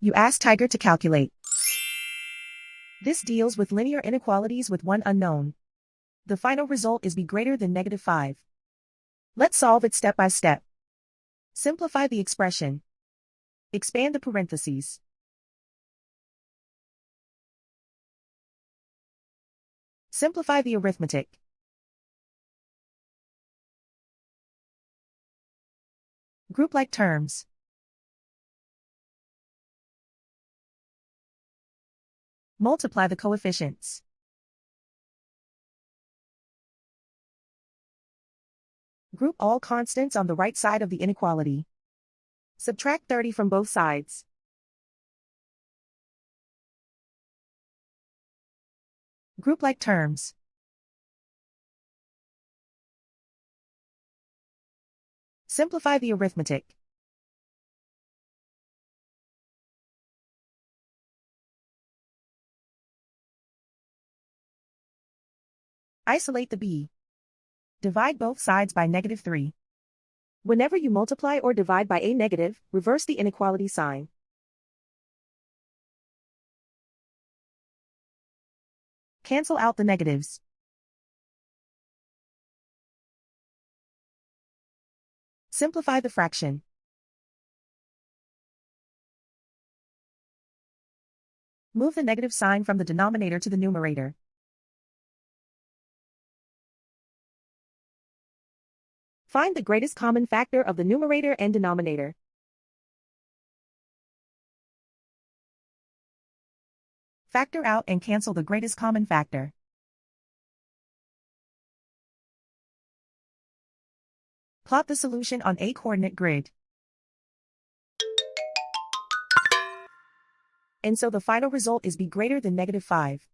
You ask Tiger to calculate. This deals with linear inequalities with one unknown. The final result is b greater than -5. Let's solve it step by step. Simplify the expression. Expand the parentheses. Simplify the arithmetic. Group like terms. Multiply the coefficients. Group all constants on the right side of the inequality. Subtract 30 from both sides. Group like terms. Simplify the arithmetic. Isolate the b. Divide both sides by -3. Whenever you multiply or divide by a negative, reverse the inequality sign. Cancel out the negatives. Simplify the fraction. Move the negative sign from the denominator to the numerator. Find the greatest common factor of the numerator and denominator. Factor out and cancel the greatest common factor. Plot the solution on a coordinate grid. And so the final result is b greater than -5.